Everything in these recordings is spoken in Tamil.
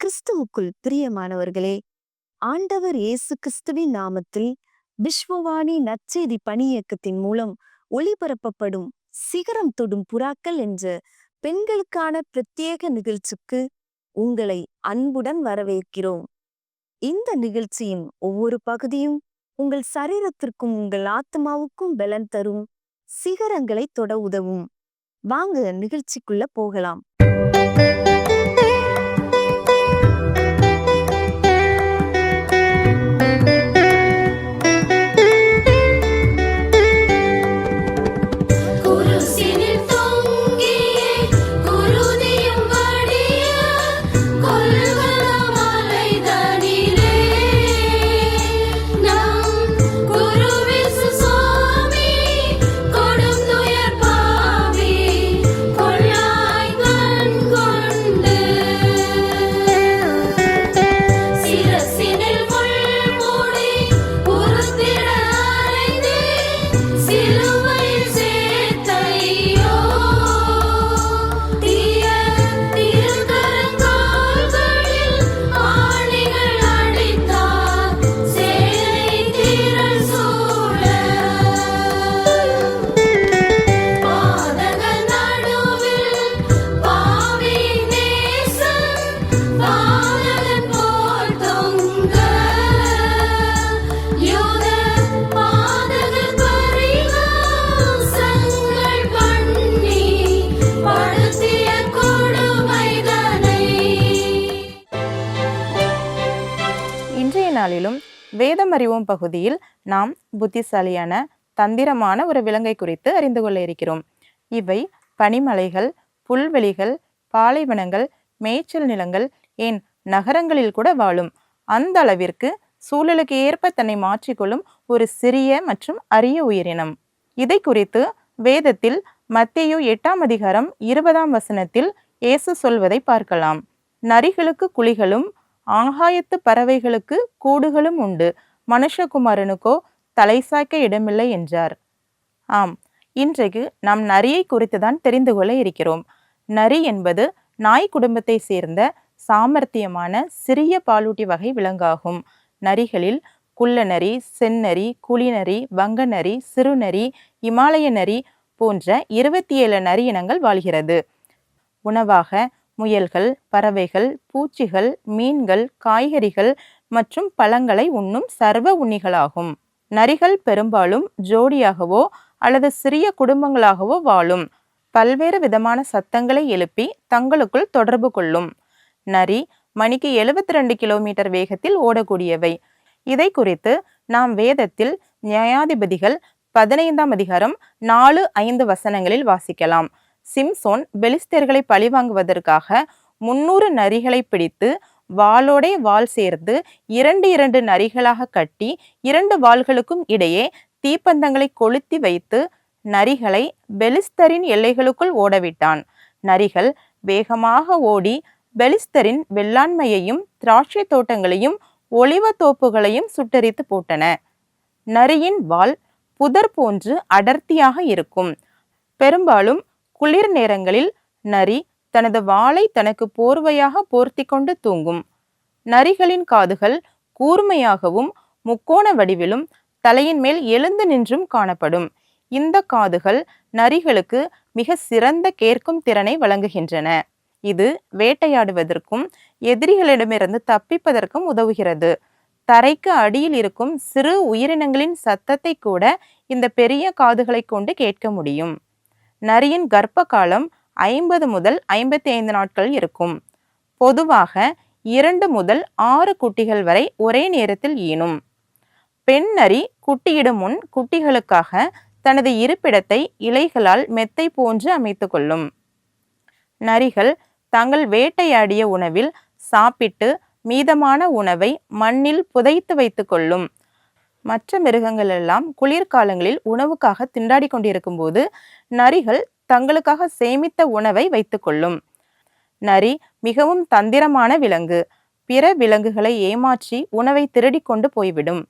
கிறிஸ்துவுக்குள் பிரியமானவர்களே, ஆண்டவர் இயேசு கிறிஸ்துவின் நாமத்தில் விஸ்வவாணி நற்செய்தி பணி இயக்கத்தின் மூலம் ஒளிபரப்பப்படும் சிகரம் தொடும் புறாக்கள் என்ற பெண்களுக்கான பிரத்யேக நிகழ்ச்சிக்கு உங்களை அன்புடன் வரவேற்கிறோம். இந்த நிகழ்ச்சியின் ஒவ்வொரு பகுதியும் உங்கள் சரீரத்திற்கும் உங்கள் ஆத்மாவுக்கும் பலன் தரும், சிகரங்களை தொட உதவும். வாங்க நிகழ்ச்சிக்குள்ள போகலாம். நாளிலும் வேதம் அறிவோம் பகுதியில் நாம் புத்திசாலியான தந்திரமான ஒரு விலங்கை குறித்து அறிந்து கொள்ள இருக்கிறோம். இவை பனிமலைகள், புல்வெளிகள், பாலைவனங்கள், மேய்ச்சல் நிலங்கள், ஏன் நகரங்களில் கூட வாழும். அந்த அளவிற்கு சூழலுக்கு ஏற்ப தன்னை மாற்றிக்கொள்ளும் ஒரு சிறிய மற்றும் அரிய உயிரினம். இதை குறித்து வேதத்தில் மத்தேயு 8ஆம் அதிகாரம் 20ஆம் வசனத்தில் இயேசு சொல்வதை பார்க்கலாம். நரிகளுக்கு குழிகளும் ஆகாயத்து பறவைகளுக்கு கூடுகளும் உண்டு, மனுஷகுமாரனுக்கோ தலை சாய்க்க இடமில்லை என்றார். ஆம், இன்றைக்கு நாம் நரியை குறித்துதான் தெரிந்து கொள்ள இருக்கிறோம். நரி என்பது நாய் குடும்பத்தை சேர்ந்த சாமர்த்தியமான சிறிய பாலூட்டி வகை விலங்காகும். நரிகளில் குள்ளநரி, செந்நரி, குழிநரி, வங்கநரி, சிறுநரி, இமாலய நரி போன்ற 27 நரி இனங்கள் வாழ்கிறது. உணவாக முயல்கள், பறவைகள், பூச்சிகள், மீன்கள், காய்கறிகள் மற்றும் பழங்களை உண்ணும் சர்வ உண்ணிகளாகும். நரிகள் பெரும்பாலும் ஜோடியாகவோ அல்லது சிறிய குடும்பங்களாகவோ வாழும். பல்வேறு விதமான சத்தங்களை எழுப்பி தங்களுக்குள் தொடர்பு கொள்ளும். நரி மணிக்கு 72 கிலோமீட்டர் வேகத்தில் ஓடக்கூடியவை. இதை குறித்து நாம் வேதத்தில் நியாயாதிபதிகள் 15ஆம் அதிகாரம் 4-5 வசனங்களில் வாசிக்கலாம். சிம்சோன் பெலிஸ்தர்களை பழிவாங்குவதற்காக 300 நரிகளை பிடித்து வாளோடே வாள் சேர்த்து 2 நரிகளாக கட்டி 2 வாள்களுக்கும் இடையே தீப்பந்தங்களை கொளுத்தி வைத்து நரிகளை பெலிஸ்தரின் எல்லைகளுக்குள் ஓடவிட்டான். நரிகள் வேகமாக ஓடி பெலிஸ்தரின் வெள்ளாண்மையையும் திராட்சை தோட்டங்களையும் ஒலிவ தோப்புகளையும் சுட்டரித்து போட்டன. நரியின் வால் புதர் போன்று அடர்த்தியாக இருக்கும். பெரும்பாலும் குளிர் நேரங்களில் நரி தனது வாளை தனக்கு போர்வையாக போர்த்தி கொண்டு தூங்கும். நரிகளின் காதுகள் கூர்மையாகவும் முக்கோண வடிவிலும் தலையின் மேல் எழுந்து நின்றும் காணப்படும். இந்த காதுகள் நரிகளுக்கு மிக சிறந்த கேட்கும் திறனை வழங்குகின்றன. இது வேட்டையாடுவதற்கும் எதிரிகளிடமிருந்து தப்பிப்பதற்கும் உதவுகிறது. தரைக்கு அடியில் இருக்கும் சிறு உயிரினங்களின் சத்தத்தை கூட இந்த பெரிய காதுகளை கொண்டு கேட்க முடியும். நரியின் கர்ப்ப காலம் 50 முதல் 55 நாட்கள் இருக்கும். பொதுவாக 2 முதல் 6 குட்டிகள் வரை ஒரே நேரத்தில் ஈனும். பெண் நரி குட்டியிடும் முன் குட்டிகளுக்காக தனது இருப்பிடத்தை இலைகளால் மெத்தை போன்று அமைத்து கொள்ளும். நரிகள் தாங்கள் வேட்டையாடிய உணவில் சாப்பிட்டு மீதமான உணவை மண்ணில் புதைத்து வைத்து கொள்ளும். மற்ற மிருகங்கள் எல்லாம் குளிர்காலங்களில் உணவுக்காக திண்டாடி கொண்டிருக்கும் போது நரிகள் தங்களுக்காக சேமித்த உணவை வைத்து கொள்ளும். நரி மிகவும் தந்திரமான விலங்கு. பிற விலங்குகளை ஏமாற்றி உணவை திருடி கொண்டு போய்விடும்.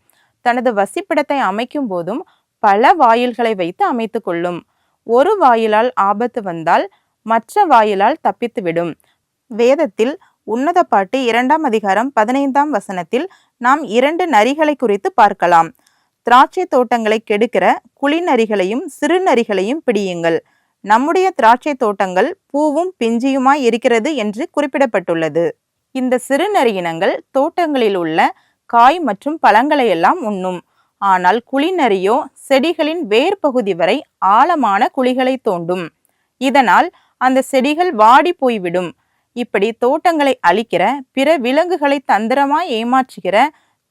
தனது வசிப்பிடத்தை அமைக்கும் போதும் பல வாயில்களை வைத்து அமைத்து கொள்ளும். ஒரு வாயிலால் ஆபத்து வந்தால் மற்ற வாயிலால் தப்பித்துவிடும். வேதத்தில் உன்னத பாட்டு 2ஆம் அதிகாரம் 15ஆம் வசனத்தில் நாம் 2 நரிகளை குறித்து பார்க்கலாம். திராட்சை தோட்டங்களை கெடுக்கிற குளிநரிகளையும் சிறு நரிகளையும் பிடியுங்கள். நம்முடைய திராட்சை தோட்டங்கள் பூவும் பிஞ்சியுமாய் இருக்கிறது என்று குறிப்பிடப்பட்டுள்ளது. இந்த சிறு நரியினங்கள் தோட்டங்களில் உள்ள காய் மற்றும் பழங்களை எல்லாம் உண்ணும். ஆனால் குளிநரியோ செடிகளின் வேர் பகுதி வரை ஆழமான குழிகளை தோண்டும். இதனால் அந்த செடிகள் வாடி போய்விடும். இப்படி தோட்டங்களை அழிக்கிற, பிற விலங்குகளை தந்திரமாய் ஏமாற்றுகிற,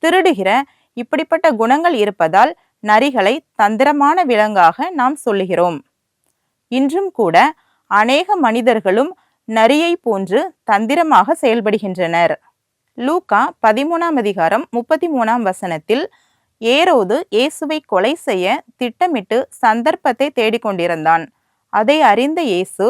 திருடுகிற இப்படிப்பட்ட குணங்கள் இருப்பதால் நரிகளை தந்திரமான விலங்காக நாம் சொல்லுகிறோம். இன்றும் கூட அநேக மனிதர்களும் நரியை போன்று தந்திரமாக செயல்படுகின்றனர். லூக்கா 13ஆம் அதிகாரம் 33ஆம் வசனத்தில் ஏரோது இயேசுவை கொலை செய்ய திட்டமிட்டு சந்தர்ப்பத்தை தேடிக்கொண்டிருந்தான். அதை அறிந்த இயேசு,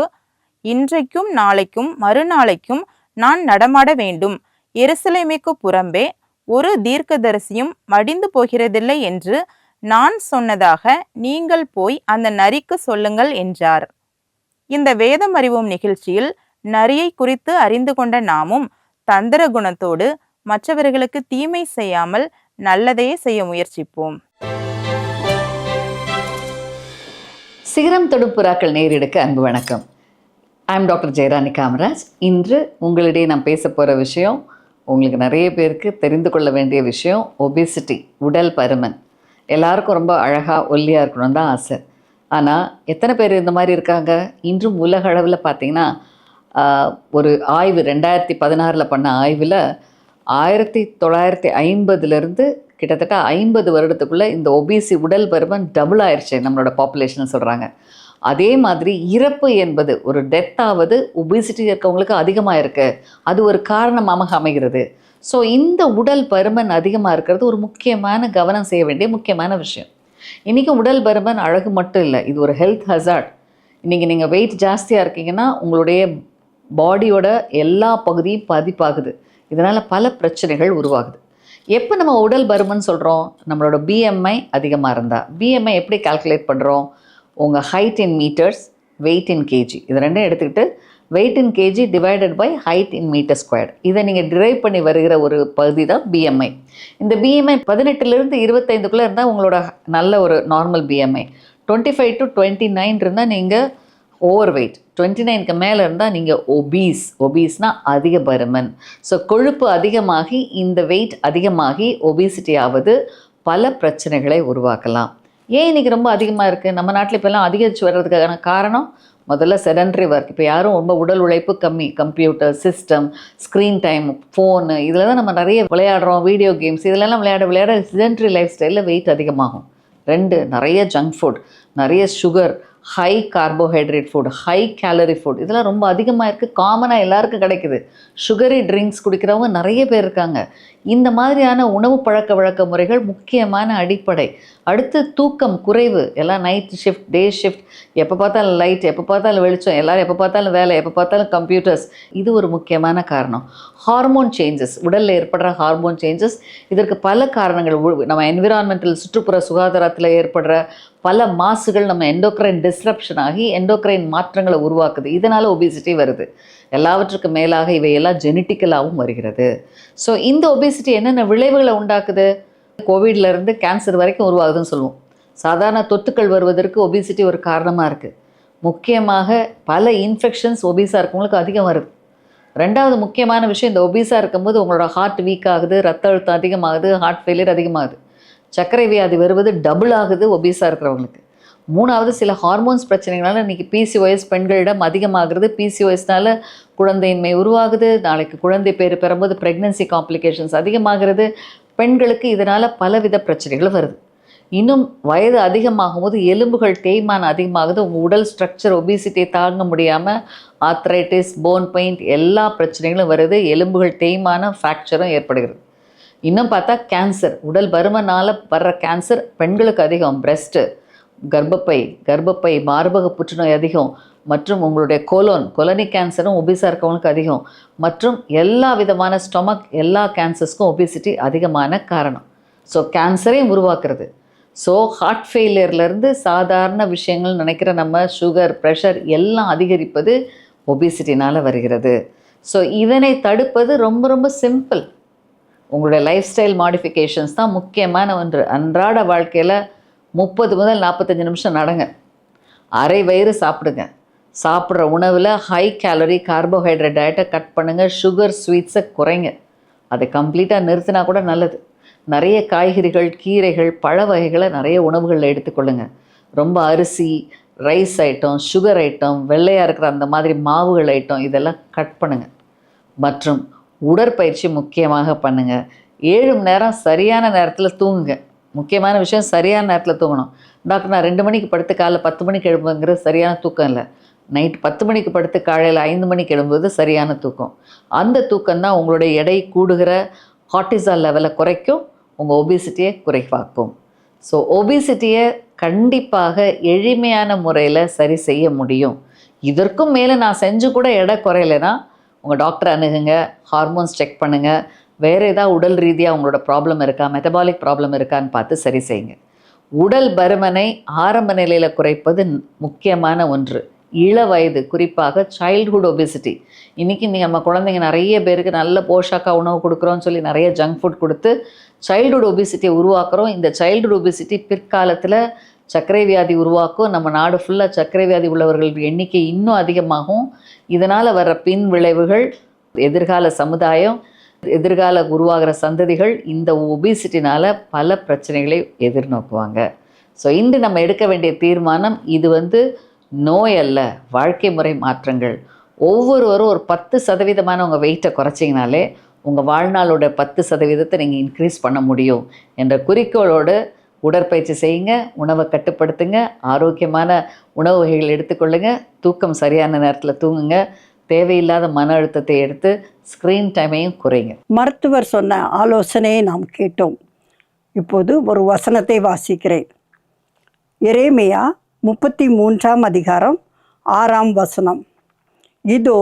இன்றைக்கும் நாளைக்கும் மறுநாளைக்கும் நான் நடமாட வேண்டும். எருசலேமுக்கு புறம்பே ஒரு தீர்க்கதரிசியும் மடிந்து போகிறதில்லை என்று நான் சொன்னதாக நீங்கள் போய் அந்த நரிக்கு சொல்லுங்கள் என்றார். இந்த வேதம் அறிவோம் நிகழ்ச்சியில் நரியை குறித்து அறிந்து கொண்ட நாமும் தந்திர குணத்தோடு மற்றவர்களுக்கு தீமை செய்யாமல் நல்லதையே செய்ய முயற்சிப்போம். சிகரம் தொடும் புறாக்கள் நேயர்களுக்கு அன்பு வணக்கம். I'm doctor Jayarani Kamaraj. இன்று உங்களிடையே நான் பேச போகிற விஷயம் உங்களுக்கு நிறைய பேருக்கு தெரிந்து கொள்ள வேண்டிய விஷயம். ஒபிசிட்டி, உடல் பருமன். எல்லாருக்கும் ரொம்ப அழகாக ஒல்லியாக இருக்கணும் தான் ஆசை. ஆனால் எத்தனை பேர் இந்த மாதிரி இருக்காங்க? இன்றும் உலக அளவில் பார்த்திங்கன்னா ஒரு ஆய்வு 2016 பண்ண ஆய்வில் 1950 கிட்டத்தட்ட 50 வருடத்துக்குள்ளே இந்த ஒபிசி உடல் பருமன் டபுள் ஆயிடுச்சு நம்மளோட பாப்புலேஷன் சொல்கிறாங்க. அதே மாதிரி இறப்பு என்பது ஒரு டெத்தாவது ஒபிசிட்டி இருக்கவங்களுக்கு அதிகமாக இருக்குது. அது ஒரு காரணமாக அமைகிறது. ஸோ இந்த உடல் பருமன் அதிகமாக இருக்கிறது ஒரு முக்கியமான கவனம் செய்ய வேண்டிய முக்கியமான விஷயம். இன்றைக்கி உடல் பருமன் அழகு மட்டும் இல்லை, இது ஒரு ஹெல்த் ஹசார்ட். இன்றைக்கி நீங்கள் வெயிட் ஜாஸ்தியாக இருக்கீங்கன்னா உங்களுடைய பாடியோட எல்லா பகுதியும் பாதிப்பாகுது. இதனால் பல பிரச்சனைகள் உருவாகுது. எப்போ நம்ம உடல் பருமன் சொல்கிறோம்? நம்மளோட பிஎம்ஐ அதிகமாக இருந்தால். பிஎம்ஐ எப்படி கால்குலேட் பண்ணுறோம்? உங்கள் height in metres, weight in KG, இது ரெண்டும் எடுத்துக்கிட்டு weight in KG divided by height in metre square, இதை நீங்கள் டிரைவ் பண்ணி வருகிற ஒரு பகுதி தான் பிஎம்ஐ. இந்த பிஎம்ஐ 18லேருந்து 25க்குள்ளே இருந்தால் உங்களோட நல்ல ஒரு நார்மல் பிஎம்ஐ. 25 to 29 இருந்தால் நீங்கள் ஓவர் வெயிட். 29க்கு மேலே இருந்தால் நீங்கள் ஒபீஸ்னால் அதிக பருமன். ஸோ கொழுப்பு அதிகமாகி இந்த வெயிட் அதிகமாகி ஒபிசிட்டி ஆவது பல பிரச்சனைகளை உருவாக்கலாம். ஏன் இன்றைக்கி ரொம்ப அதிகமாக இருக்குது? நம்ம நாட்டில் இப்போல்லாம் அதிகரித்து வர்றதுக்கான காரணம் முதல்ல செடன்ட்ரி ஒர்க். இப்போ யாரும் ரொம்ப உடல் உழைப்பு கம்மி. Computer system, screen time, phone, இதில் தான் நம்ம நிறைய விளையாடுறோம். வீடியோ கேம்ஸ், இதிலெல்லாம் விளையாட செடன்ட்ரி லைஃப் ஸ்டைலில் வெயிட் அதிகமாகும். 2, நிறைய ஜங்க் ஃபுட், நிறைய sugar, high carbohydrate food, high calorie food, இதெல்லாம் ரொம்ப அதிகமாக இருக்குது. காமனாக எல்லாருக்கும் கிடைக்குது. சுகரி ட்ரிங்க்ஸ் குடிக்கிறவங்க நிறைய பேர் இருக்காங்க. இந்த மாதிரியான உணவு பழக்க வழக்க முறைகள் முக்கியமான அடிப்படை. அடுத்து தூக்கம் குறைவு. எல்லாம் நைட் ஷிஃப்ட், டே ஷிஃப்ட், எப்போ பார்த்தாலும் லைட், எப்போ பார்த்தாலும் வெளிச்சம், எல்லோரும் எப்போ பார்த்தாலும் வேலை, எப்போ பார்த்தாலும் கம்ப்யூட்டர்ஸ், இது ஒரு முக்கியமான காரணம். ஹார்மோன் சேஞ்சஸ், உடலில் ஏற்படுற ஹார்மோன் சேஞ்சஸ், இதற்கு பல காரணங்கள். நம்ம என்விரான்மெண்டல் சுற்றுப்புற சுகாதாரத்தில் ஏற்படுற பல மாசுகள் நம்ம எண்டோக்ரைன் டிஸ்ரப்ஷன் ஆகி எண்டோக்ரைன் மாற்றங்களை உருவாக்குது. இதனால் ஒபிசிட்டி வருது. எல்லாவற்றுக்கும் மேலாக இவையெல்லாம் ஜெனட்டிக்கலாகவும் வருகிறது. ஸோ இந்த ஒபிசிட்டி என்னென்ன விளைவுகளை உண்டாக்குது? கோவிட்லேருந்து கேன்சர் வரைக்கும் உருவாகுதுன்னு சொல்லுவோம். சாதாரண தொத்துக்கள் வருவதற்கு ஒபிசிட்டி ஒரு காரணமாக இருக்குது. முக்கியமாக பல இன்ஃபெக்ஷன்ஸ் ஒபீஸாக இருக்கவங்களுக்கு அதிகம் வருது. 2வது முக்கியமான விஷயம், இந்த ஒபீஸாக இருக்கும்போது உங்களோட ஹார்ட் வீக் ஆகுது, ரத்த அழுத்தம் அதிகமாகுது, ஹார்ட் ஃபெயிலியர் அதிகமாகுது, சர்க்கரை வியாதி வருவது டபுள் ஆகுது ஒபீஸாக இருக்கிறவங்களுக்கு. 3வது சில ஹார்மோன்ஸ் பிரச்சனைகளால் இன்றைக்கி பிசிஓஎஸ் பெண்களிடம் அதிகமாகிறது. பிசிஓஎஸ்னால் குழந்தையின்மை உருவாகுது. நாளைக்கு குழந்தை பேர் பெறும்போது ப்ரெக்னன்சி காம்ப்ளிகேஷன்ஸ் அதிகமாகிறது. பெண்களுக்கு இதனால் பலவித பிரச்சனைகள் வருது. இன்னும் வயது அதிகமாகும் போது எலும்புகள் தேய்மானம் அதிகமாகுது. உங்கள் உடல் ஸ்ட்ரக்சர் ஒபிசிட்டியை தாங்க முடியாமல் ஆர்த்ரைட்டிஸ், போன் பெயிண்ட், எல்லா பிரச்சனைகளும் வருது. எலும்புகள் தேய்மானம், ஃப்ராக்சரும் ஏற்படுகிறது. இன்னும் பார்த்தா கேன்சர், உடல் பருமனால் வர்ற கேன்சர் பெண்களுக்கு அதிகம். பிரெஸ்ட்டு, கர்ப்பப்பை, மார்பக புற்றுநோய் அதிகம். மற்றும் உங்களுடைய கொலனிக் கேன்சரும் ஒபிஸாக இருக்கவங்களுக்கு அதிகம். மற்றும் எல்லா விதமான ஸ்டொமக், எல்லா கேன்சர்ஸ்க்கும் ஒபிசிட்டி அதிகமான காரணம். ஸோ கேன்சரையும் உருவாக்குறது. ஸோ ஹார்ட் ஃபெயிலியர்லேருந்து சாதாரண விஷயங்கள் நினைக்கிற நம்ம சுகர், ப்ரெஷர் எல்லாம் அதிகரிப்பது ஒபிசிட்டினால் வருகிறது. ஸோ இதனை தடுப்பது ரொம்ப ரொம்ப சிம்பிள். உங்களுடைய லைஃப் ஸ்டைல் மாடிஃபிகேஷன்ஸ் தான் முக்கியமான ஒன்று. அன்றாட வாழ்க்கையில் 30 முதல் 45 நிமிஷம் நடங்க, அரை வயிறு சாப்பிடுங்க, சாப்பிட்ற உணவில் ஹை கேலரி கார்போஹைட்ரேட் டயட்டை கட் பண்ணுங்கள், சுகர் ஸ்வீட்ஸை குறைங்க. அதை கம்ப்ளீட்டாக நிறுத்தினா கூட நல்லது. நிறைய காய்கறிகள், கீரைகள், பழ வகைகளை நிறைய உணவுகளில் எடுத்துக்கொள்ளுங்க. ரொம்ப அரிசி, ரைஸ் ஐட்டம், சுகர் ஐட்டம், வெள்ளையாக இருக்கிற அந்த மாதிரி மாவுகள் ஐட்டம் இதெல்லாம் கட் பண்ணுங்கள். மற்றும் உடற்பயிற்சி முக்கியமாக பண்ணுங்கள். 7 மணி நேரம் சரியான நேரத்தில் தூங்குங்க. முக்கியமான விஷயம், சரியான நேரத்தில் தூங்கணும். டாக்டர் நான் 2 மணிக்கு படுத்து காலைல 10 மணிக்கு எழும்புங்கிறது சரியான தூக்கம் இல்லை. நைட் 10 மணிக்கு படுத்து காலையில் 5 மணிக்கு எழும்புவது சரியான தூக்கம். அந்த தூக்கம் தான் உங்களுடைய எடை கூடுகிற கார்டிசால் லெவலை குறைக்கும், உங்கள் ஒபிசிட்டியை குறைவாக்கும். ஸோ ஒபிசிட்டியை கண்டிப்பாக எளிமையான முறையில் சரி செய்ய முடியும். இதற்கும் மேலே நான் செஞ்சு கூட எடை குறையலைன்னா உங்கள் டாக்டரை அணுகுங்க, ஹார்மோன்ஸ் செக் பண்ணுங்கள், வேறு ஏதாவது உடல் ரீதியாக உங்களோட ப்ராப்ளம் இருக்கா, மெட்டபாலிக் ப்ராப்ளம் இருக்கான்னு பார்த்து சரி செய்யுங்க. உடல் பருமனை ஆரம்ப நிலையில் குறைப்பது முக்கியமான ஒன்று. இள வயது, குறிப்பாக சைல்ட்ஹுட் ஒபிசிட்டி. இன்றைக்கி நம்ம குழந்தைங்க நிறைய பேருக்கு நல்ல போஷாக்கா உணவு கொடுக்குறோன்னு சொல்லி நிறைய ஜங்க் ஃபுட் கொடுத்து சைல்ட்ஹுட் ஒபிசிட்டியை உருவாக்குறோம். இந்த சைல்ட்ஹுட் ஒபிசிட்டி பிற்காலத்தில் சர்க்கரை வியாதி உருவாக்கும். நம்ம நாடு ஃபுல்லாக சர்க்கரை வியாதி உள்ளவர்கள் எண்ணிக்கை இன்னும் அதிகமாகும். இதனால் வர்ற பின் விளைவுகள், எதிர்கால சமுதாயம், எதிர்கால உருவாகிற சந்ததிகள் இந்த ஒபிசிட்டினால் பல பிரச்சனைகளை எதிர்நோக்குவாங்க. ஸோ இன்று நம்ம எடுக்க வேண்டிய தீர்மானம், இது நோய் அல்ல, வாழ்க்கை முறை மாற்றங்கள். ஒவ்வொருவரும் ஒரு 10% உங்கள் வெயிட்டை குறைச்சிங்கனாலே உங்கள் வாழ்நாளோட 10% நீங்கள் இன்க்ரீஸ் பண்ண முடியும் என்ற குறிக்கோளோடு உடற்பயிற்சி செய்யுங்க, உணவை கட்டுப்படுத்துங்க, ஆரோக்கியமான உணவு வகைகள் எடுத்துக்கொள்ளுங்க, தூக்கம் சரியான நேரத்தில் தூங்குங்க, தேவையில்லாத மன அழுத்தத்தை எடுத்து ஸ்க்ரீன் டைமையும் குறைங்க. மருத்துவர் சொன்ன ஆலோசனையை நாம் கேட்டோம். இப்போது ஒரு வசனத்தை வாசிக்கிறேன். எரேமியா 33ஆம் அதிகாரம் 6ஆம் வசனம். இதோ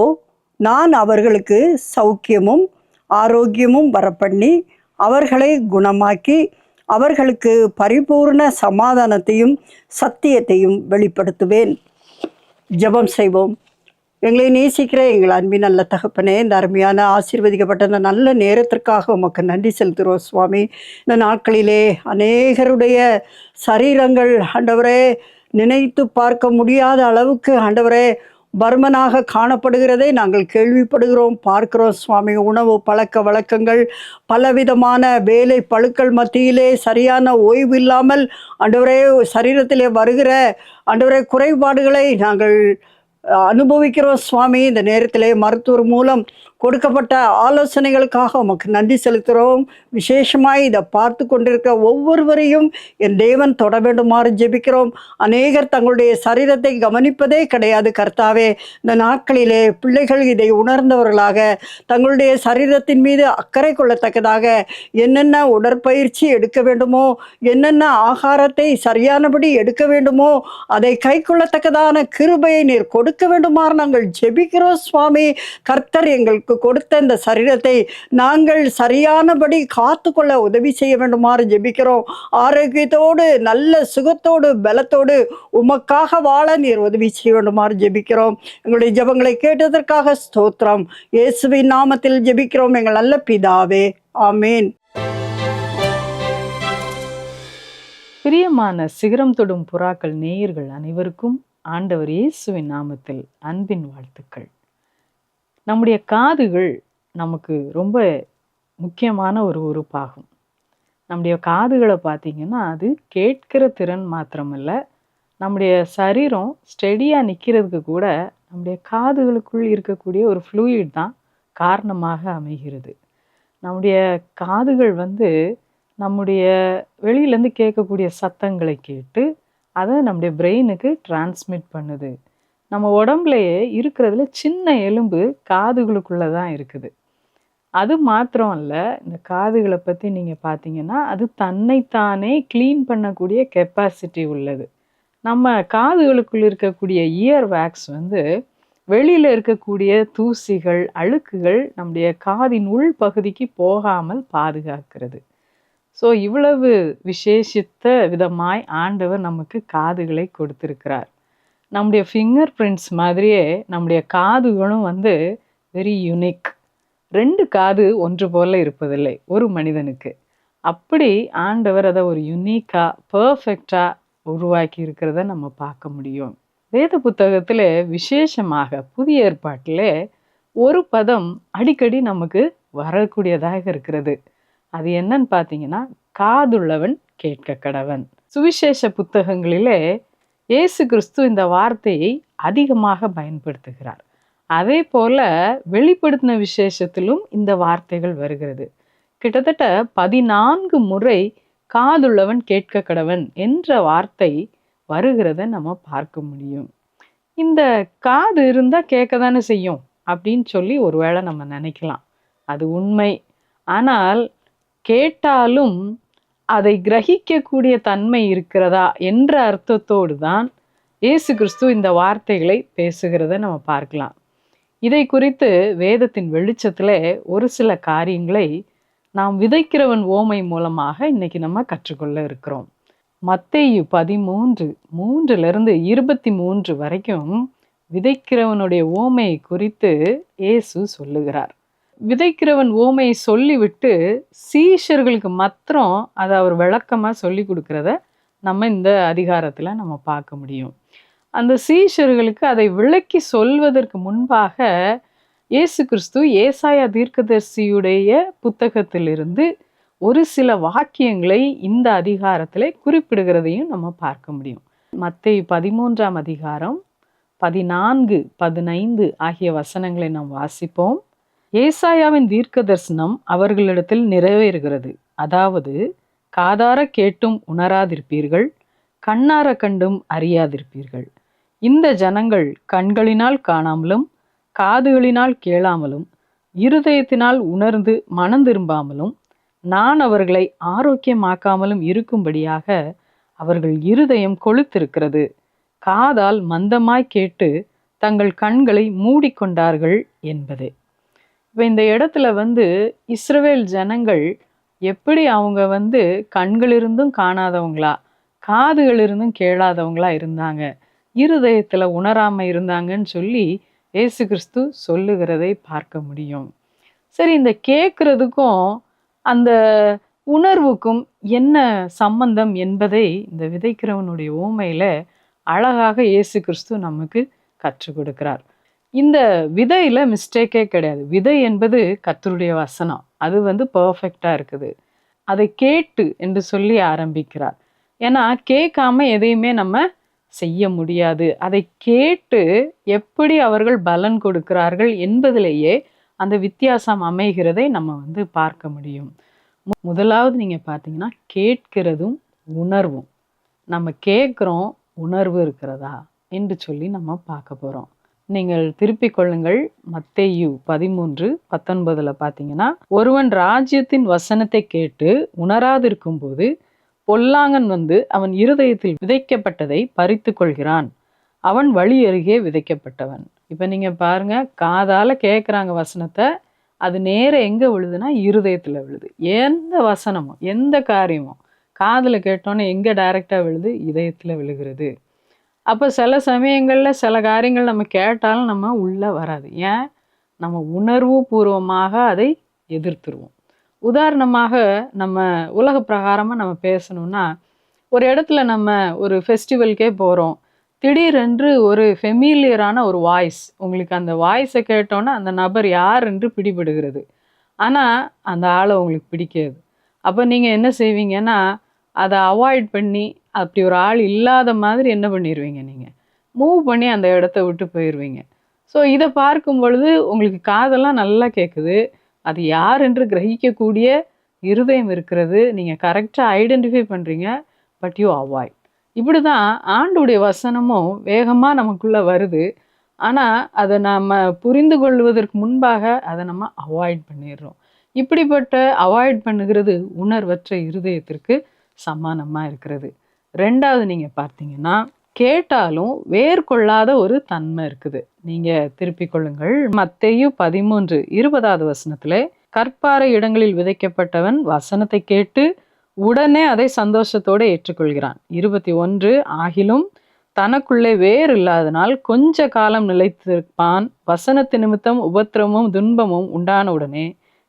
நான் அவர்களுக்கு சௌக்கியமும் ஆரோக்கியமும் வரப்பண்ணி அவர்களை குணமாக்கி அவர்களுக்கு பரிபூர்ண சமாதானத்தையும் சத்தியத்தையும் வெளிப்படுத்துவேன். ஜெபம் செய்வோம். எங்களை நேசிக்கிற எங்கள் அன்பின் நல்ல தகப்பனே, இந்த அருமையான ஆசீர்வதிக்கப்பட்ட இந்த நல்ல நேரத்திற்காக உமக்கு நன்றி செலுத்துகிறோம் சுவாமி. இந்த நாட்களிலே அநேகருடைய சரீரங்கள் ஆண்டவரே நினைத்து பார்க்க முடியாத அளவுக்கு ஆண்டவரே பர்மனாக காணப்படுகிறதை நாங்கள் கேள்விப்படுகிறோம், பார்க்கிறோம் சுவாமி. உணவு பழக்க வழக்கங்கள், பலவிதமான வேலை பழுக்கள் மத்தியிலே சரியான ஓய்வு இல்லாமல் ஆண்டவரே சரீரத்திலே வருகிற ஆண்டவரே குறைபாடுகளை நாங்கள் அனுபவிக்கிறோம் சுவாமி. இந்த நேரத்திலே மருத்துவர் மூலம் கொடுக்கப்பட்ட ஆலோசனைகளுக்காக உமக்கு நன்றி செலுத்துகிறோம். விசேஷமாய் இதை பார்த்து கொண்டிருக்கிற ஒவ்வொருவரையும் என் தேவன் தொட வேண்டுமாறு ஜெபிக்கிறோம். அநேகர் தங்களுடைய சரீரத்தை கவனிப்பதே கிடையாது கர்த்தாவே. இந்த நாட்களிலே பிள்ளைகள் இதை உணர்ந்தவர்களாக தங்களுடைய சரீரத்தின் மீது அக்கறை கொள்ளத்தக்கதாக என்னென்ன உடற்பயிற்சி எடுக்க வேண்டுமோ, என்னென்ன ஆகாரத்தை சரியானபடி எடுக்க வேண்டுமோ அதை கை கொள்ளத்தக்கதான கிருபையை நீர் கொடுக்க வேண்டுமாறு நாங்கள் ஜெபிக்கிறோம் சுவாமி. கர்த்தர் எங்களுக்கு கொடுத்த இந்த சரீரத்தை நாங்கள் சரியானபடி காத்து கொள்ள உதவி செய்ய வேண்டுமாறு ஜெபிக்கிறோம். ஆரோக்கியத்தோடு நல்ல சுகத்தோடு பலத்தோடு உமக்காக வாழ நீர் உதவி செய்ய வேண்டுமாறு ஜெபிக்கிறோம். எங்களுடைய ஜெபங்களை கேட்டதற்காக ஸ்தோத்திரம். இயேசுவின் நாமத்தில் ஜெபிக்கிறோம் எங்கள் நல்ல பிதாவே, ஆமேன். பிரியமான சிகரம் தொடும் புறாக்கள் நேயர்கள் அனைவருக்கும் ஆண்டவர் இயேசுவின் நாமத்தில் அன்பின் வாழ்த்துக்கள். நம்முடைய காதுகள் நமக்கு ரொம்ப முக்கியமான ஒரு உறுப்பாகும். நம்முடைய காதுகளை பார்த்திங்கன்னா அது கேட்கிற திறன் மாத்திரமல்ல, நம்முடைய சரீரம் ஸ்டெடியாக நிற்கிறதுக்கு கூட நம்முடைய காதுகளுக்குள் இருக்கக்கூடிய ஒரு ஃப்ளூயிட் தான் காரணமாக அமைகிறது. நம்முடைய காதுகள் நம்முடைய வெளியிலேருந்து கேட்கக்கூடிய சத்தங்களை கேட்டு அதை நம்முடைய பிரெயினுக்கு டிரான்ஸ்மிட் பண்ணுது. நம்ம உடம்புலையே இருக்கிறதுல சின்ன எலும்பு காதுகளுக்குள்ளே தான் இருக்குது. அது மாத்திரம் அல்ல, இந்த காதுகளை பற்றி நீங்கள் பார்த்தீங்கன்னா அது தன்னைத்தானே க்ளீன் பண்ணக்கூடிய கெப்பாசிட்டி உள்ளது. நம்ம காதுகளுக்குள் இருக்கக்கூடிய இயர் வேக்ஸ் வெளியில் இருக்கக்கூடிய தூசிகள், அழுக்குகள் நம்முடைய காதின் உள் பகுதிக்கு போகாமல் பாதுகாக்கிறது. ஸோ இவ்வளவு விசேஷித்த விதமாய் ஆண்டவர் நமக்கு காதுகளை கொடுத்திருக்கிறார். நம்முடைய ஃபிங்கர் பிரிண்ட்ஸ் மாதிரியே நம்முடைய காதுகளும் வெரி யூனிக். 2 காது ஒன்று போல இருப்பதில்லை ஒரு மனிதனுக்கு. அப்படி ஆண்டவர் அதை ஒரு யுனிக்கா பெர்ஃபெக்டா உருவாக்கி இருக்கிறத நம்ம பார்க்க முடியும். வேத புத்தகத்துல விசேஷமாக புதிய ஏற்பாட்டில் ஒரு பதம் அடிக்கடி நமக்கு வரக்கூடியதாக இருக்கிறது. அது என்னன்னு பார்த்தீங்கன்னா, காதுள்ளவன் கேட்க கடவன். சுவிசேஷ புத்தகங்களிலே இயேசு கிறிஸ்து இந்த வார்த்தையை அதிகமாக பயன்படுத்துகிறார். அதே போல வெளிப்படுத்தின விசேஷத்திலும் இந்த வார்த்தைகள் வருகிறது. கிட்டத்தட்ட 14 முறை காதுள்ளவன் கேட்க கடவன் என்ற வார்த்தை வருகிறத நம்ம பார்க்க முடியும். இந்த காது இருந்தா கேட்க தானே செய்யும் அப்படின்னு சொல்லி ஒருவேளை நம்ம நினைக்கலாம். அது உண்மை. ஆனால் கேட்டாலும் அதை கிரகிக்கக்கூடிய தன்மை இருக்கிறதா என்ற அர்த்தத்தோடு தான் இயேசு கிறிஸ்து இந்த வார்த்தைகளை பேசுகிறத நம்ம பார்க்கலாம். இதை குறித்து வேதத்தின் வெளிச்சத்துல ஒரு சில காரியங்களை நாம் விதைக்கிறவன் ஓமை மூலமாக இன்னைக்கு நம்ம கற்றுக்கொள்ள இருக்கிறோம். மத்தேயு 13:3-23 வரைக்கும் விதைக்கிறவனுடைய ஓமையை குறித்து இயேசு சொல்லுகிறார். விதைக்கிறவன் ஓமையை சொல்லிவிட்டு சீஷர்களுக்கு மாத்திரம் அதை அவர் விளக்கமா சொல்லி கொடுக்கிறத நம்ம இந்த அதிகாரத்துல நம்ம பார்க்க முடியும். அந்த சீஷர்களுக்கு அதை விளக்கி சொல்வதற்கு முன்பாக இயேசு கிறிஸ்து ஏசாயா தீர்க்கதரிசியுடைய புத்தகத்திலிருந்து ஒரு சில வாக்கியங்களை இந்த அதிகாரத்தில் குறிப்பிடுகிறதையும் நம்ம பார்க்க முடியும். மத்தேயு 13:14-15 ஆகிய வசனங்களை நாம் வாசிப்போம். ஏசாயாவின் தீர்க்க தரிசனம் அவர்களிடத்தில் நிறைவேறுகிறது. அதாவது, காதார கேட்டும் உணராதிருப்பீர்கள், கண்ணார கண்டும் அறியாதிருப்பீர்கள். இந்த ஜனங்கள் கண்களினால் காணாமலும் காதுகளினால் கேளாமலும் இருதயத்தினால் உணர்ந்து மனம் திரும்பாமலும் நான் அவர்களை ஆரோக்கியமாக்காமலும் இருக்கும்படியாக அவர்கள் இருதயம் கொழுத்திருக்கிறது, காதால் மந்தமாய் கேட்டு தங்கள் கண்களை மூடிக்கொண்டார்கள் என்பதே. இப்போ இந்த இடத்துல இஸ்ரவேல் ஜனங்கள் எப்படி அவங்க கண்களிருந்தும் காணாதவங்களா, காதுகளிருந்தும் கேளாதவங்களா இருந்தாங்க, இருதயத்தில் உணராமல் இருந்தாங்கன்னு சொல்லி இயேசு கிறிஸ்து சொல்லுகிறதை பார்க்க முடியும். சரி, இந்த கேட்குறதுக்கும் அந்த உணர்வுக்கும் என்ன சம்பந்தம் என்பதை இந்த விதைக்கிறவனுடைய ஓமையில அழகாக இயேசு கிறிஸ்து நமக்கு கற்றுக் கொடுக்கிறார். இந்த விதையில மிஸ்டேக்கே கிடையாது. விதை என்பது கர்த்தருடைய வசனம். அது பர்ஃபெக்டா இருக்குது. அதை கேட்டு என்று சொல்லி ஆரம்பிக்கிறார். ஏன்னா கேட்காம எதையுமே நம்ம செய்ய முடியாது. அதை கேட்டு எப்படி அவர்கள் பலன் கொடுக்கிறார்கள் என்பதிலேயே அந்த வித்தியாசம் அமைகிறதை நம்ம பார்க்க முடியும். முதலாவது நீங்க பார்த்தீங்கன்னா, கேட்கிறதும் உணர்வும். நம்ம கேட்குறோம், உணர்வு இருக்கிறதா என்று சொல்லி நம்ம பார்க்க போறோம். நீங்கள் திருப்பிக் கொள்ளுங்கள். மத்தேயு 13:19 பார்த்தீங்கன்னா, ஒருவன் ராஜ்யத்தின் வசனத்தை கேட்டு உணராதிருக்கும் போது பொல்லாங்கன் அவன் இருதயத்தில் விதைக்கப்பட்டதை பறித்து கொள்கிறான், அவன் வழி அருகே விதைக்கப்பட்டவன். இப்ப நீங்க பாருங்க, காதால கேட்குறாங்க வசனத்தை, அது நேர எங்க விழுதுன்னா இருதயத்துல விழுது. எந்த வசனமும் எந்த காரியமும் காதுல கேட்டோன்னே எங்க டைரக்டா விழுது? இதயத்துல விழுகிறது. அப்போ சில சமயங்களில் சில காரியங்கள் நம்ம கேட்டாலும் நம்ம உள்ளே வராது. ஏன்? நம்ம உணர்வு பூர்வமாக அதை எதிர்த்துருவோம். உதாரணமாக நம்ம உலக பிரகாரமாக நம்ம பேசணும்னா, ஒரு இடத்துல நம்ம ஒரு ஃபெஸ்டிவல்கே போகிறோம். திடீரென்று ஒரு ஃபெமிலியரான ஒரு வாய்ஸ், உங்களுக்கு அந்த வாய்ஸை கேட்டோன்னா அந்த நபர் யார் என்று பிடிபடுகிறது. ஆனால் அந்த ஆளை உங்களுக்கு பிடிக்காது. அப்போ நீங்கள் என்ன செய்வீங்கன்னா, அதை அவாய்ட் பண்ணி அப்படி ஒரு ஆள் இல்லாத மாதிரி என்ன பண்ணிடுவீங்க, நீங்கள் மூவ் பண்ணி அந்த இடத்த விட்டு போயிடுவீங்க. ஸோ இதை பார்க்கும் பொழுது உங்களுக்கு காதெல்லாம் நல்லா கேட்குது, அது யார் என்று கிரகிக்கக்கூடிய இருதயம் இருக்கிறது, நீங்கள் கரெக்டாக ஐடென்டிஃபை பண்ணுறீங்க, பட் யூ அவாய்ட். இப்படி தான் ஆண்டுடைய வசனமும் வேகமாக நமக்குள்ளே வருது. ஆனால் அதை நம்ம புரிந்து கொள்வதற்கு முன்பாக அதை நம்ம அவாய்ட் பண்ணிடுறோம். இப்படிப்பட்ட அவாய்ட் பண்ணுகிறது உணர்வற்ற இருதயத்திற்கு சமானமாக இருக்கிறது. ரெண்டாவது நீங்கள் பார்த்தீங்கன்னா, கேட்டாலும் வேர்கொள்ளாத ஒரு தன்மை இருக்குது. நீங்கள் திருப்பிக் கொள்ளுங்கள். மத்தேயு 13:20 கற்பாறை இடங்களில் விதைக்கப்பட்டவன் வசனத்தை கேட்டு உடனே அதை சந்தோஷத்தோடு ஏற்றுக்கொள்கிறான். 21 ஆகிலும் தனக்குள்ளே வேறு இல்லாதனால் கொஞ்ச காலம் நிலைத்திருப்பான். வசனத்து நிமித்தம் உபத்திரமும் துன்பமும் உண்டான உடனே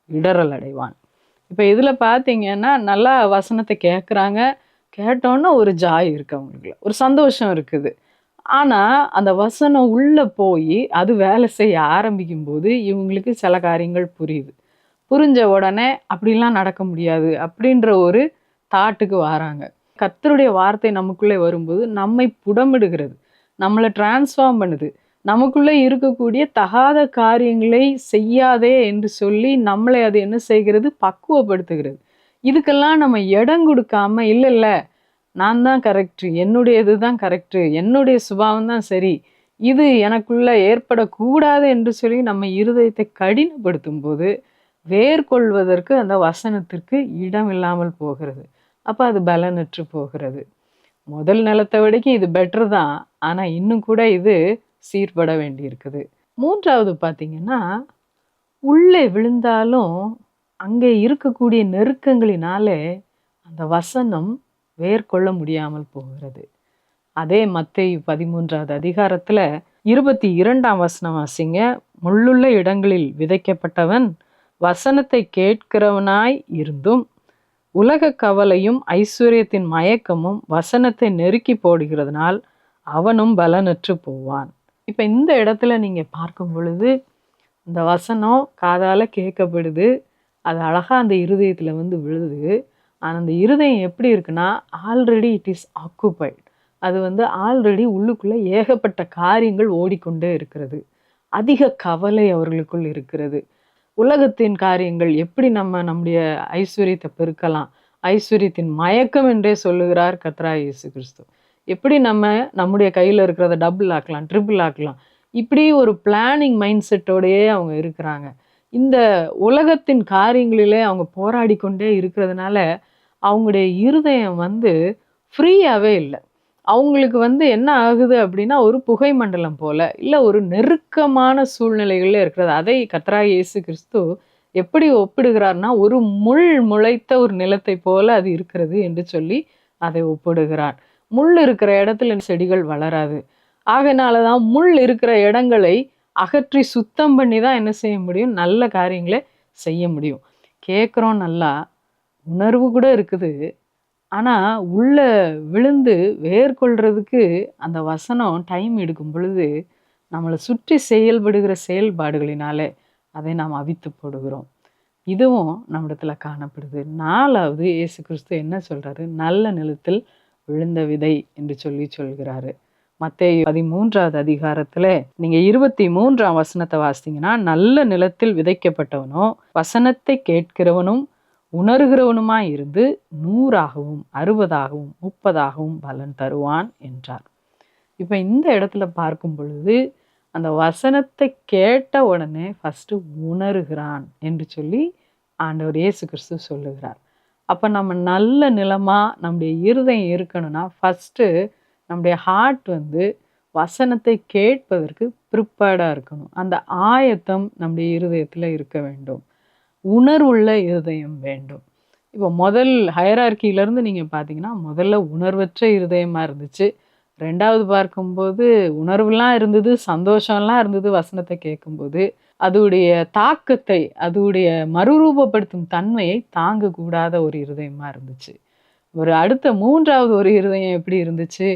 இடறல் அடைவான். இப்போ இதில் பார்த்தீங்கன்னா நல்லா வசனத்தை கேட்குறாங்க. கேட்டோன்னே ஒரு ஜாய் இருக்கு அவங்களுக்குள்ள, ஒரு சந்தோஷம் இருக்குது. ஆனால் அந்த வசனம் உள்ளே போய் அது வேலை செய்ய ஆரம்பிக்கும் போது இவங்களுக்கு சில காரியங்கள் புரியுது. புரிஞ்ச உடனே அப்படிலாம் நடக்க முடியாது அப்படின்ற ஒரு தாட்டுக்கு வராங்க. கர்த்தருடைய வார்த்தை நமக்குள்ளே வரும்போது நம்மை புடமிடுகிறது, நம்மளை டிரான்ஸ்ஃபார்ம் பண்ணுது. நமக்குள்ளே இருக்கக்கூடிய தகாத காரியங்களை செய்யாதே என்று சொல்லி நம்மளை அது என்ன செய்கிறது, பக்குவப்படுத்துகிறது. இதுக்கெல்லாம் நம்ம இடம் கொடுக்காம இல்லை இல்லை நான் தான் கரெக்டு, என்னுடைய தான் கரெக்டு, என்னுடைய சுபாவம் தான் சரி, இது எனக்குள்ள ஏற்படக்கூடாது என்று சொல்லி நம்ம இருதயத்தை கடினப்படுத்தும் போது வேர்கொள்வதற்கு அந்த வசனத்திற்கு இடம் இல்லாமல் போகிறது. அப்போ அது பலனற்று போகிறது. முதல் நிலத்தை விடைக்கு இது பெட்டர் தான், ஆனால் இன்னும் கூட இது சீர்பட வேண்டி இருக்குது. மூன்றாவது பார்த்தீங்கன்னா, உள்ளே விழுந்தாலும் அங்கே இருக்கக்கூடிய நெருக்கங்களினாலே அந்த வசனம் வேர்கொள்ள முடியாமல் போகிறது. அதே மத்தேயு 13வது அதிகாரத்தில் 22ஆம் வசனம் வாசிங்க. முள்ளுள்ள இடங்களில் விதைக்கப்பட்டவன் வசனத்தை கேட்கிறவனாய் இருந்தும் உலக கவலையும் ஐஸ்வர்யத்தின் மயக்கமும் வசனத்தை நெருக்கி போடுகிறதுனால் அவனும் பலனற்று போவான். இப்போ இந்த இடத்துல நீங்கள் பார்க்கும் பொழுது இந்த வசனம் காதால் கேட்கப்படுது, அது அழகாக அந்த இருதயத்தில் வந்து விழுது. ஆனால் அந்த இருதயம் எப்படி இருக்குன்னா, ஆல்ரெடி இட் இஸ் ஆக்குபைட். அது வந்து ஆல்ரெடி உள்ளுக்குள்ளே ஏகப்பட்ட காரியங்கள் ஓடிக்கொண்டே இருக்கிறது. அதிக கவலை அவர்களுக்குள் இருக்கிறது. உலகத்தின் காரியங்கள், எப்படி நம்முடைய ஐஸ்வர்யத்தை பெருக்கலாம், ஐஸ்வர்யத்தின் மயக்கம் என்றே சொல்லுகிறார் கர்த்தராகிய இயேசு கிறிஸ்து. எப்படி நம்முடைய கையில் இருக்கிறத டபுள் ஆக்கலாம், ட்ரிபிள் ஆக்கலாம், இப்படி ஒரு பிளானிங் மைண்ட் செட்டோடையே அவங்க இருக்கிறாங்க. இந்த உலகத்தின் காரியங்களிலே அவங்க போராடி கொண்டே இருக்கிறதுனால அவங்களுடைய இருதயம் வந்து ஃப்ரீயாகவே இல்லை. அவங்களுக்கு வந்து என்ன ஆகுது அப்படின்னா, ஒரு புகை மண்டலம் போல, இல்லை ஒரு நெருக்கமான சூழ்நிலைகளில் இருக்கிறது. அதை கர்த்தராகிய இயேசு கிறிஸ்து எப்படி ஒப்பிடுகிறார்னா, ஒரு முள் முளைத்த ஒரு நிலத்தை போல அது இருக்கிறது என்று சொல்லி அதை ஒப்பிடுகிறார். முள் இருக்கிற இடத்துல செடிகள் வளராது. ஆகையினால தான் முள் இருக்கிற இடங்களை அகற்றி சுத்தம் பண்ணி தான் என்ன செய்ய முடியும், நல்ல காரியங்களை செய்ய முடியும். கேட்குறோம், நல்லா உணர்வு கூட இருக்குது, ஆனால் உள்ள விழுந்து வேர்கொள்றதுக்கு அந்த வசனம் டைம் எடுக்கும் பொழுது நம்மளை சுற்றி செயல்படுகிற செயல்பாடுகளினாலே அதை நாம் அவித்து போடுகிறோம். இதுவும் நம்மிடத்துல காணப்படுது. 4வது இயேசு கிறிஸ்து என்ன சொல்றாரு, நல்ல நிலத்தில் விழுந்த விதை என்று சொல்கிறாரு. மத்தேயு 13வது அதிகாரத்தில் நீங்கள் 23ஆம் வசனத்தை வாசித்தீங்கன்னா, நல்ல நிலத்தில் விதைக்கப்பட்டவனோ வசனத்தை கேட்கிறவனும் உணர்கிறவனுமாய் இருந்து 100ஆகவும் 60ஆகவும் 30ஆகவும் பலன் தருவான் என்றார். இப்போ இந்த இடத்துல பார்க்கும் பொழுது அந்த வசனத்தை கேட்ட உடனே ஃபஸ்ட்டு உணர்கிறான் என்று சொல்லி ஆண்டவர் இயேசு கிறிஸ்து சொல்லுகிறார். அப்போ நம்ம நல்ல நிலமாக நம்முடைய இருதயம் இருக்கணும்னா ஃபஸ்ட்டு நம்முடைய ஹார்ட் வந்து வசனத்தை கேட்பதற்கு ப்ரிப்பேர்டாக இருக்கணும். அந்த ஆயத்தம் நம்முடைய இருதயத்தில் இருக்க வேண்டும். உணர்வுள்ள இருதயம் வேண்டும். இப்போ முதல் ஹையரார்க்கியிலேருந்து நீங்கள் பார்த்தீங்கன்னா, முதல்ல உணர்வற்ற இருதயமாக இருந்துச்சு. 2வது பார்க்கும்போது உணர்வுலாம் இருந்தது, சந்தோஷம்லாம் இருந்தது. வசனத்தை கேட்கும்போது அதோடைய தாக்கத்தை, அதோடைய மறுரூபப்படுத்தும் தன்மையை தாங்கக்கூடாத ஒரு இருதயமாக இருந்துச்சு. அடுத்த 3வது ஒரு இருதயம் எப்படி இருந்துச்சு,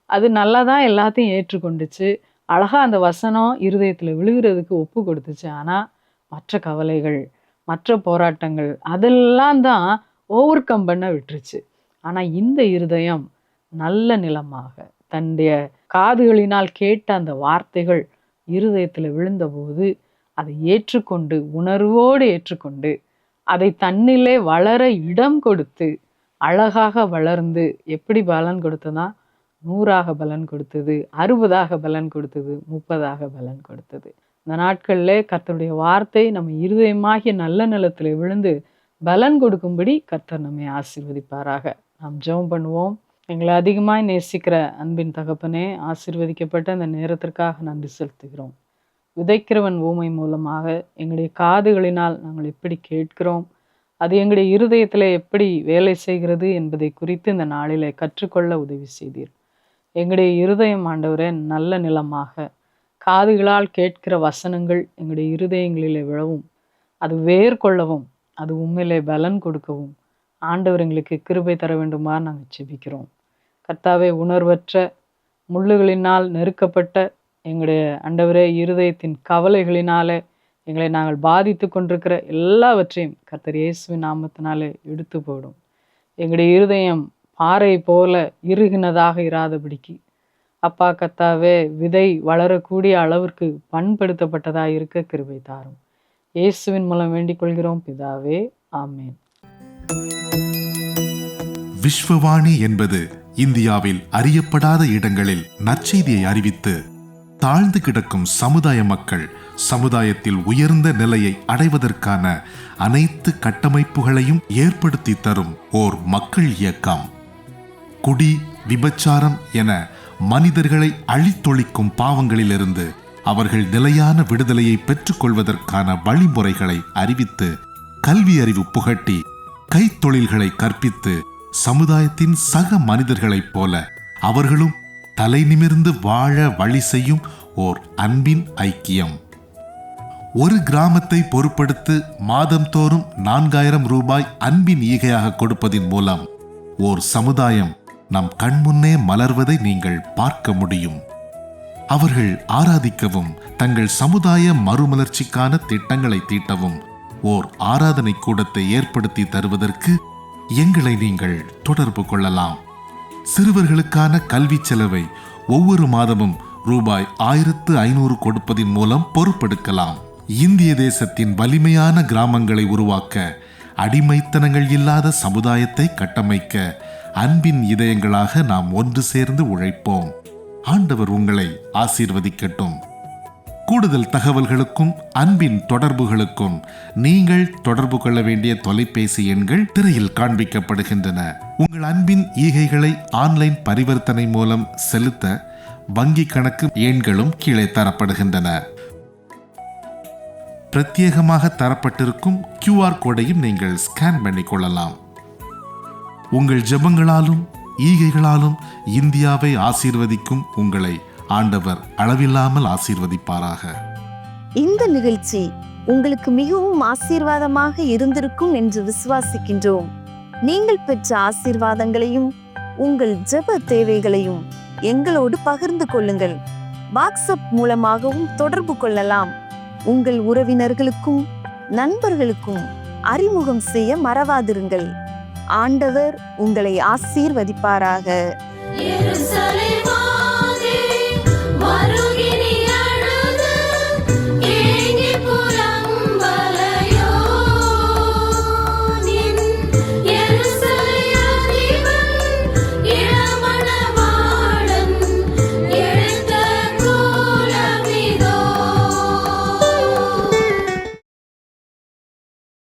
அது நல்லா தான் எல்லாத்தையும் ஏற்றுக்கொண்டுச்சு, அழகாக அந்த வசனம் இருதயத்தில் விழுகிறதுக்கு ஒப்பு கொடுத்துச்சு. ஆனால் மற்ற கவலைகள், மற்ற போராட்டங்கள் அதெல்லாம் தான் ஓவர் கம் பண்ண விட்டுருச்சு. ஆனால் இந்த இருதயம் நல்ல நிலமாக தன்னுடைய காதுகளினால் கேட்ட அந்த வார்த்தைகள் இருதயத்தில் விழுந்தபோது அதை ஏற்றுக்கொண்டு, உணர்வோடு ஏற்றுக்கொண்டு, அதை தன்னிலே வளர இடம் கொடுத்து அழகாக வளர்ந்து எப்படி பலன் கொடுத்ததா, 100ஆக பலன் கொடுத்தது, 60ஆக பலன் கொடுத்தது, 30ஆக பலன் கொடுத்தது. இந்த நாட்களில் கர்த்தருடைய வார்த்தை நம்ம இருதயமாகிய நல்ல நிலத்தில் விழுந்து பலன் கொடுக்கும்படி கர்த்தர் நம்மை ஆசீர்வதிப்பாராக. நாம் ஜெபம் பண்ணுவோம். எங்களை அதிகமாக நேசிக்கிற அன்பின் தகப்பனே, ஆசீர்வதிக்கப்பட்ட அந்த நேரத்திற்காக நன்றி செலுத்துகிறோம். விதைக்கிறவன் ஊமை மூலமாக எங்களுடைய காதுகளினால் நாங்கள் எப்படி கேட்கிறோம், அது எங்களுடைய இருதயத்தில் எப்படி வேலை செய்கிறது என்பதை குறித்து இந்த நாளில் கற்றுக்கொள்ள உதவி செய்தீர். எங்களுடைய இருதயம் ஆண்டவரே நல்ல நிலமாக, காதுகளால் கேட்கிற வசனங்கள் எங்களுடைய இருதயங்களிலே விழவும், அது வேர் கொள்ளவும், அது உண்மையிலே பலன் கொடுக்கவும் ஆண்டவர் எங்களுக்கு கிருபை தர வேண்டுமா நாங்கள் ஜெபிக்கிறோம். கர்த்தாவே, உணர்வற்ற முள்ளுகளினால் நெருக்கப்பட்ட எங்களுடைய ஆண்டவரே இருதயத்தின் கவலைகளினாலே எங்களை நாங்கள் பாதித்து கொண்டிருக்கிற எல்லாவற்றையும் கர்த்தர் இயேசுவின் நாமத்தினாலே எடுத்து போடும். எங்களுடைய இருதயம் பாறை போல இறுகினதாக இராதபடிக்கு அப்பா கர்த்தாவே, விதை வளரக்கூடிய அளவிற்கு பண்படுத்தப்பட்டதாக இருக்க கிருபை தாரும். இயேசுவின் மூலம் வேண்டிக் கொள்கிறோம் பிதாவே, ஆமேன். விஸ்வவாணி என்பது இந்தியாவில் அறியப்படாத இடங்களில் நற்செய்தியை அறிவித்து தாழ்ந்து கிடக்கும் சமுதாய மக்கள் சமுதாயத்தில் உயர்ந்த நிலையை அடைவதற்கான அனைத்து கட்டமைப்புகளையும் ஏற்படுத்தி தரும் ஓர் மக்கள் இயக்கம். குடி, விபச்சாரம் என மனிதர்களை அழித்தொழிக்கும் பாவங்களிலிருந்து அவர்கள் நிலையான விடுதலையை பெற்றுக்கொள்வதற்கான வழிமுறைகளை அறிவித்து, கல்வி அறிவு புகட்டி, கைத்தொழில்களை கற்பித்து, சமுதாயத்தின் சக மனிதர்களைப் போல அவர்களும் தலை நிமிர்ந்து வாழ வழி செய்யும் ஓர் அன்பின் ஐக்கியம். ஒரு கிராமத்தை பொறுப்படுத்து மாதந்தோறும் 4000 ரூபாய் அன்பின் ஈகையாக கொடுப்பதின் மூலம் ஓர் சமுதாயம் நம் கண்முன்னே மலர்வதை நீங்கள் பார்க்க முடியும். அவர்கள் ஆராதிக்கவும், தங்கள் சமுதாய மறுமலர்ச்சிக்கான திட்டங்களை தீட்டவும் ஓர் ஆராதனை கூடத்தை ஏற்படுத்தி தருவதற்கு எங்களை நீங்கள் தொடர்பு கொள்ளலாம். சிறுவர்களுக்கான கல்வி செலவை ஒவ்வொரு மாதமும் ரூபாய் 1500 கொடுப்பதின் மூலம் பொறுப்பெடுக்கலாம். இந்திய தேசத்தின் வலிமையான கிராமங்களை உருவாக்க, அடிமைத்தனங்கள் இல்லாத சமுதாயத்தை கட்டமைக்க அன்பின் இதயங்களாக நாம் ஒன்று சேர்ந்து உழைப்போம். ஆண்டவர் உங்களை ஆசீர்வதிக்கட்டும். கூடுதல் தகவல்களுக்கும் அன்பின் தொடர்புகளுக்கும் நீங்கள் தொடர்பு கொள்ள வேண்டிய தொலைபேசி எண்கள் திரையில் காண்பிக்கப்படுகின்றன. உங்கள் அன்பின் ஈகைகளை ஆன்லைன் பரிவர்த்தனை மூலம் செலுத்த வங்கி கணக்கு எண்களும் கீழே தரப்படுகின்றன. பிரத்யேகமாக தரப்பட்டிருக்கும் QR கோடையும் நீங்கள் ஸ்கேன் பண்ணிக் கொள்ளலாம். உங்கள் ஜெபங்களாலும் ஈகைகளாலும் இந்தியாவை ஆசீர்வதிக்கும் உங்களை ஆண்டவர் அளவில்லாமல் ஆசீர்வதிப்பாராக. இந்த நிகழ்ச்சி உங்களுக்கு மிகவும் ஆசீர்வாதமாக இருந்திருக்கும் என்று விசுவாசிக்கின்றோம். நீங்கள் பெற்ற ஆசீர்வாதங்களையும் உங்கள் ஜெப தேவைகளையும் எங்களோடு பகிர்ந்து கொள்ளுங்கள். வாட்ஸ்அப் மூலமாகவும் தொடர்பு கொள்ளலாம். உங்கள் உறவினர்களுக்கும் நண்பர்களுக்கும் அறிமுகம் செய்ய மறவாதிருங்கள். ஆண்டவர் உங்களை ஆசீர்வதிப்பாராக.